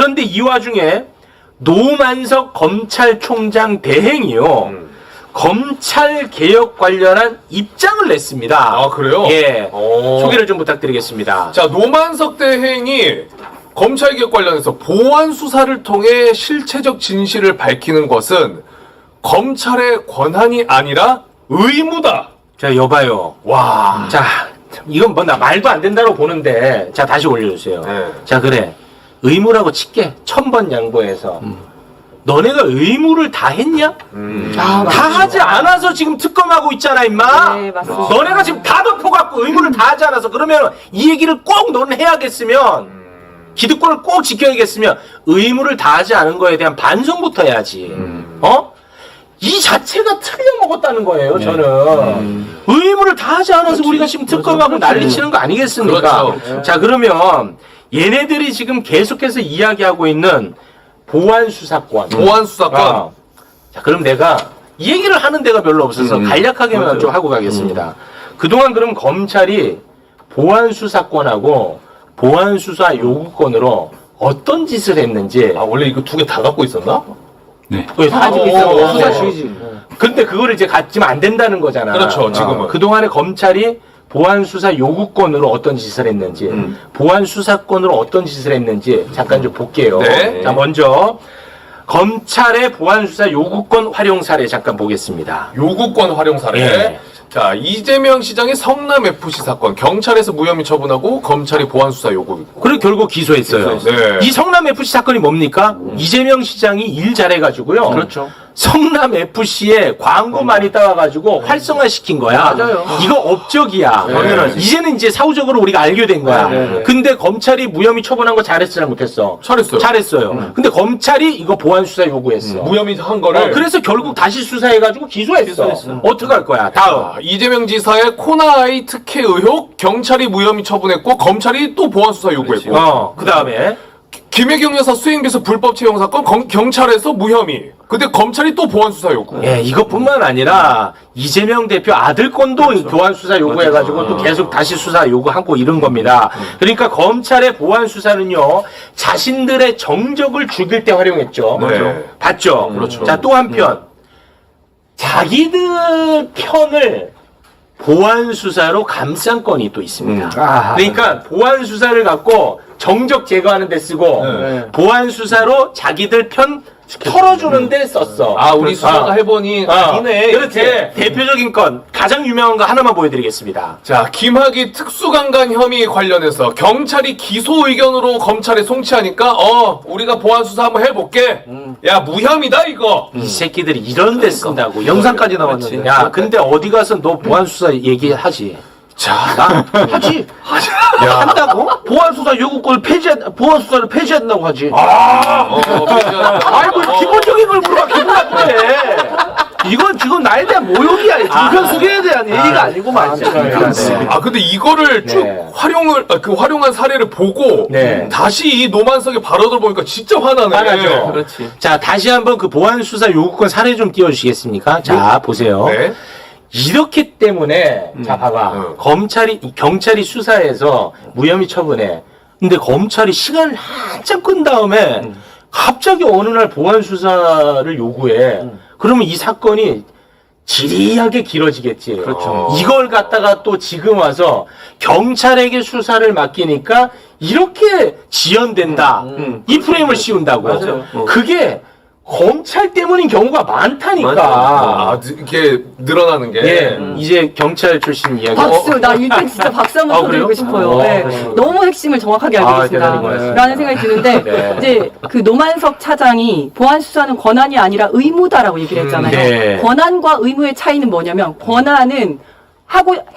그런데 이 와중에 노만석 검찰총장 대행이요. 검찰 개혁 관련한 입장을 냈습니다. 아, 그래요? 예. 오. 소개를 좀 부탁드리겠습니다. 자, 노만석 대행이 검찰개혁 관련해서 보완 수사를 통해 실체적 진실을 밝히는 것은 검찰의 권한이 아니라 의무다. 자, 여봐요. 와. 자, 이건 뭐 나 말도 안 된다고 보는데, 자, 다시 올려주세요. 네. 자, 그래. 의무라고 칠게. 1000번 양보해서. 너네가 의무를 다 했냐? 다 하지 않아서 지금 특검하고 있잖아, 임마. 네, 맞습니다. 너네가 지금 다 덮어갖고 의무를 다 하지 않아서 그러면 이 얘기를 꼭 너는 해야겠으면 기득권을 꼭 지켜야겠으면 의무를 다 하지 않은 거에 대한 반성부터 해야지. 어? 이 자체가 틀려먹었다는 거예요, 저는. 의무를 다 하지 않아서 우리가 지금 특검하고 난리치는 거 아니겠습니까? 그렇죠. 자, 그러면 얘네들이 지금 계속해서 이야기하고 있는 보완 수사권. 보완 수사권. 자, 그럼 내가 이 얘기를 하는 데가 별로 없어서 간략하게만 맞아요. 좀 하고 가겠습니다. 그동안 그럼 검찰이 보완 수사권하고 보완 수사 요구권으로 어떤 짓을 했는지. 아, 원래 이거 두 개 다 갖고 있었나? 왜 가지고 있어? 수사 주의지. 근데 그거를 이제 갖지면 안 된다는 거잖아. 그렇죠, 지금은. 그동안에 검찰이 보안 수사 요구권으로 어떤 짓을 했는지, 보안 수사권으로 어떤 짓을 했는지 잠깐 좀 볼게요. 네. 자, 먼저 검찰의 보안 수사 요구권 활용 사례 잠깐 보겠습니다. 요구권 활용 사례. 예. 자, 이재명 시장의 성남 FC 사건 경찰에서 무혐의 처분하고 검찰이 보완 수사 요구. 그리고 결국 기소했어요. 네. 이 성남 FC 사건이 뭡니까? 이재명 시장이 일 잘해가지고요. 그렇죠. 성남 FC에 광고 많이 따와가지고 활성화시킨 거야. 맞아요. 이거 업적이야. 당연하지. 이제는 이제 사후적으로 우리가 알게 된 거야. 근데 검찰이 무혐의 처분한 거 잘했으나 못했어? 잘했어요. 잘했어요. 근데 검찰이 이거 보완 수사 요구했어. 무혐의 한 거를. 그래서 결국 다시 수사해가지고 기소했어. 어떻게 할 거야? 다음. 아, 이재명 지사의 코나아이 특혜 의혹 경찰이 무혐의 처분했고 검찰이 또 보완 수사 요구했고. 그 다음에. 김혜경 여사 수행비서 불법 채용 사건 경찰에서 무혐의. 근데 검찰이 또 보완 수사 요구. 예, 이것뿐만 아니라 이재명 대표 아들 건도 보완 수사 요구해가지고 또 계속 다시 수사 요구하고 이런 겁니다. 그러니까 검찰의 보완 수사는요, 자신들의 정적을 죽일 때 활용했죠. 네. 봤죠? 그렇죠. 자, 또 한편, 자기들 편을 보완 수사로 감싼 건이 또 있습니다. 그러니까 보완 수사를 갖고 정적 제거하는 데 쓰고 보완 수사로 자기들 편 털어주는 데 썼어. 아, 우리 수사가 해보니 아니네. 그렇지. 이렇게. 대표적인 건 가장 유명한 거 하나만 보여드리겠습니다. 자, 김학의 특수강간 혐의 관련해서 경찰이 기소 의견으로 검찰에 송치하니까 우리가 보완 수사 한번 해볼게. 야, 무혐의다 이거. 이 새끼들이 이런 데 쓴다고. 영상까지 나왔는데. 야, 근데 어디 가서 너 보안 수사 얘기하지? 자, 하지. 한다고? 보안 수사 요구권을 보안 수사를 폐지한다고 하지. 아이고 기본적인 걸 물어봐. 기본한데. 이건 지금 나에 대한 모욕이야. 불편수계에 대한 얘기가 아니고만. 아, 근데 이거를 쭉 네. 활용한 사례를 보고 네. 다시 이 노만석의 발언을 보니까 진짜 화나네. 화나죠. 그렇지. 자, 다시 한번 그 보안 수사 요구권 사례 좀 띄워주시겠습니까? 자, 보세요. 네. 이렇기 때문에 자 봐봐 경찰이 수사해서 무혐의 처분해. 근데 검찰이 시간을 한참 끈 다음에 갑자기 어느 날 보안 수사를 요구해. 그러면 이 사건이 지리하게 길어지겠지. 그렇죠. 이걸 갖다가 또 지금 와서 경찰에게 수사를 맡기니까 이렇게 지연된다. 이 프레임을 씌운다고. 맞아요. 그게 검찰 때문인 경우가 많다니까. 아, 이게 늘어나는 게. 예, 이제 경찰 출신 이야기. 박수. 나 이때 진짜 박수 한번 쳐드리고 그래요? 싶어요. 네. 너무 핵심을 정확하게 알고 대단히 계신다. 고맙습니다. 라는 생각이 드는데, 네. 이제 그 노만석 차장이 보안 수사는 권한이 아니라 의무다라고 얘기를 했잖아요. 네. 권한과 의무의 차이는 뭐냐면, 권한은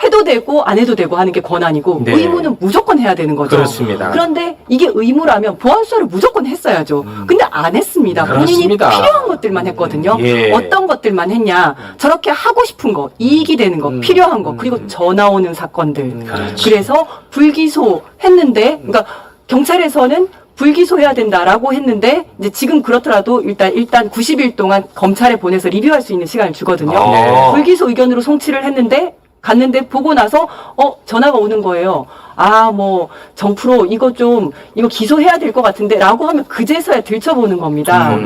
해도 되고 안 해도 되고 하는 게 권한이고 네. 의무는 무조건 해야 되는 거죠. 그렇습니다. 그런데 이게 의무라면 보안 수사를 무조건 했어야죠. 근데 안 했습니다. 본인이 그렇습니다. 필요한 것들만 했거든요. 예. 어떤 것들만 했냐? 저렇게 하고 싶은 거, 이익이 되는 거, 필요한 거, 그리고 전화 오는 사건들. 그래서 불기소 했는데, 그러니까 경찰에서는 불기소해야 된다라고 했는데 이제 지금 그렇더라도 일단 90일 동안 검찰에 보내서 리뷰할 수 있는 시간을 주거든요. 네. 불기소 의견으로 송치를 했는데 갔는데 보고 나서 전화가 오는 거예요. 뭐 정프로 이거 기소해야 될 것 같은데라고 하면 그제서야 들춰보는 겁니다.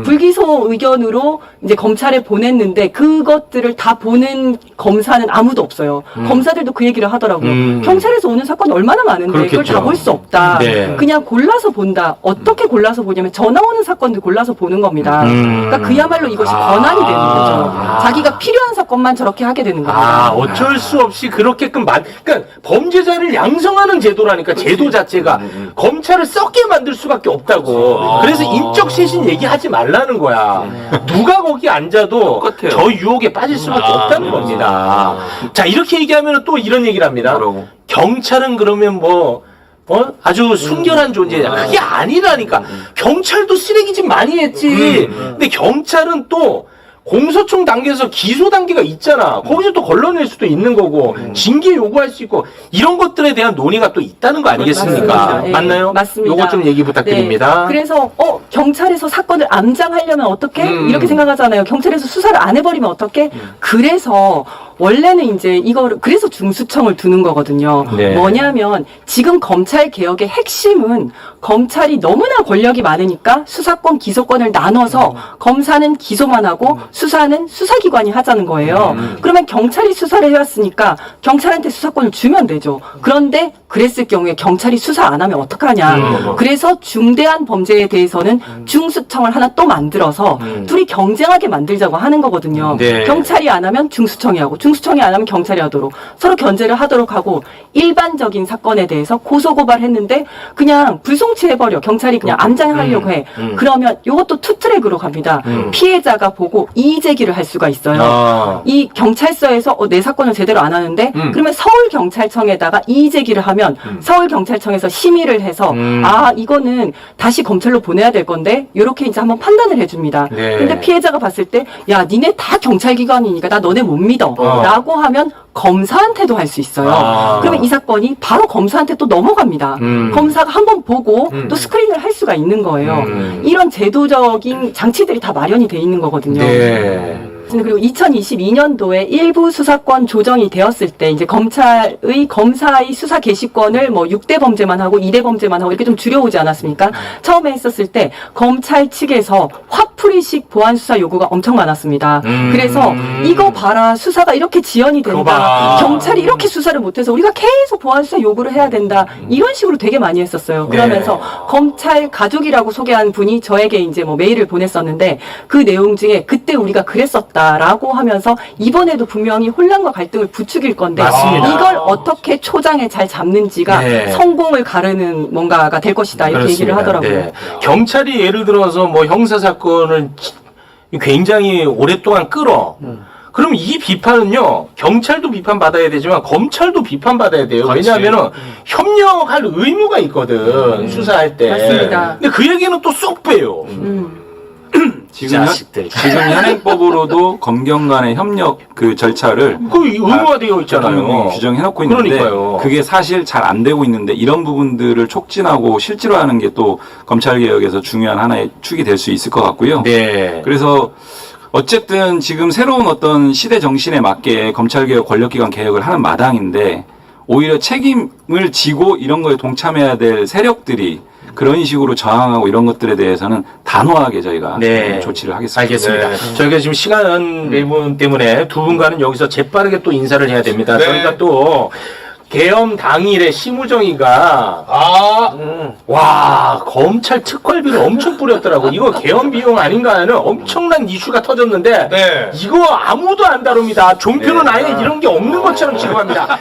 불기소 의견으로 이제 검찰에 보냈는데 그것들을 다 보는 검사는 아무도 없어요. 검사들도 그 얘기를 하더라고요. 경찰에서 오는 사건이 얼마나 많은데 그걸 그렇겠죠. 다 볼 수 없다. 네. 그냥 골라서 본다. 어떻게 골라서 보냐면 전화 오는 사건들 골라서 보는 겁니다. 그러니까 그야말로 이것이 권한이 되는 거죠. 자기가 필요한 사건만 저렇게 하게 되는 겁니다. 어쩔 수 없이 그렇게끔 그러니까 범죄자를 양성하는 제도라니까 제도 자체가 검찰을 썩게 만들 수밖에 없다고. 그래서 인적 쇄신 얘기하지 말라는 거야. 누가 거기 앉아도 똑같아요. 저 유혹에 빠질 수밖에 없다는 겁니다. 자, 이렇게 얘기하면 또 이런 얘기를 합니다. 뭐라고? 경찰은 그러면 아주 순결한 존재냐. 그게 아니라니까. 경찰도 쓰레기짓 많이 했지. 근데 경찰은 또 공소청 단계에서 기소 단계가 있잖아. 거기서 또 걸러낼 수도 있는 거고, 징계 요구할 수 있고, 이런 것들에 대한 논의가 또 있다는 거 아니겠습니까? 맞습니다. 예, 맞나요? 맞습니다. 요거 좀 얘기 부탁드립니다. 네, 그래서 경찰에서 사건을 암장하려면 어떻게? 이렇게 생각하잖아요. 경찰에서 수사를 안 해버리면 어떻게? 그래서 원래는 이제 그래서 중수청을 두는 거거든요. 네. 뭐냐면 지금 검찰 개혁의 핵심은 검찰이 너무나 권력이 많으니까 수사권, 기소권을 나눠서 검사는 기소만 하고 수사는 수사기관이 하자는 거예요. 그러면 경찰이 수사를 해왔으니까 경찰한테 수사권을 주면 되죠. 그런데 그랬을 경우에 경찰이 수사 안 하면 어떡하냐. 그래서 중대한 범죄에 대해서는 중수청을 하나 또 만들어서 둘이 경쟁하게 만들자고 하는 거거든요. 네. 경찰이 안 하면 중수청이 하고 중수청이 안 하면 경찰이 하도록 서로 견제를 하도록 하고 일반적인 사건에 대해서 고소고발했는데 그냥 불송치해버려. 경찰이 그냥 암장하려고 해. 그러면 이것도 투트랙으로 갑니다. 피해자가 보고 이의제기를 할 수가 있어요. 이 경찰서에서 내 사건을 제대로 안 하는데 그러면 서울경찰청에다가 이의제기를 하면 서울경찰청에서 심의를 해서 이거는 다시 검찰로 보내야 될 건데 이렇게 이제 한번 판단을 해줍니다. 네. 근데 피해자가 봤을 때 야 니네 다 경찰기관이니까 나 너네 못 믿어 라고 하면 검사한테도 할 수 있어요. 그러면 이 사건이 바로 검사한테 또 넘어갑니다. 검사가 한번 보고 또 스크린을 할 수가 있는 거예요. 이런 제도적인 장치들이 다 마련이 돼 있는 거거든요. 네. 그리고 2022년도에 일부 수사권 조정이 되었을 때 이제 검사의 수사 개시권을 6대 범죄만 하고 2대 범죄만 하고 이렇게 좀 줄여오지 않았습니까? 처음에 했었을 때 검찰 측에서 화풀이식 보안 수사 요구가 엄청 많았습니다. 그래서 이거 봐라 수사가 이렇게 지연이 된다. 경찰이 이렇게 수사를 못해서 우리가 계속 보안 수사 요구를 해야 된다. 이런 식으로 되게 많이 했었어요. 그러면서 검찰 가족이라고 소개한 분이 저에게 이제 메일을 보냈었는데 그 내용 중에 그때 우리가 그랬었다라고 하면서 이번에도 분명히 혼란과 갈등을 부추길 건데 맞습니다. 이걸 어떻게 초장에 잘 잡는지가 네. 성공을 가르는 뭔가가 될 것이다 이렇게 얘기를 하더라고요. 네. 경찰이 예를 들어서 형사 사건을 굉장히 오랫동안 끌어. 그럼 이 비판은요, 경찰도 비판받아야 되지만 검찰도 비판받아야 돼요. 그렇지. 왜냐하면은 협력할 의무가 있거든, 수사할 때. 맞습니다. 근데 그 얘기는 또 쏙 빼요. 자식들. 지금 현행법으로도 검경 간의 협력 그 절차를 그 의무가 되어 있잖아요. 대통령이 규정해놓고 있는데 그러니까요. 그게 사실 잘 안 되고 있는데 이런 부분들을 촉진하고 실제로하는 게 또 검찰개혁에서 중요한 하나의 축이 될 수 있을 것 같고요. 네. 그래서 어쨌든 지금 새로운 어떤 시대 정신에 맞게 검찰개혁 권력기관 개혁을 하는 마당인데 오히려 책임을 지고 이런 거에 동참해야 될 세력들이 그런 식으로 저항하고 이런 것들에 대해서는 단호하게 저희가 네. 조치를 하겠습니다. 알겠습니다. 네. 저희가 지금 시간 내분 때문에 두 분과는 여기서 재빠르게 또 인사를 해야 됩니다. 네. 저희가 또 계엄 당일에 심우정이가 와 검찰 특활비를 엄청 뿌렸더라고. 이거 계엄 비용 아닌가 하는 엄청난 이슈가 터졌는데 네. 이거 아무도 안 다룹니다. 종표는 아예 이런 게 없는 것처럼 취급합니다.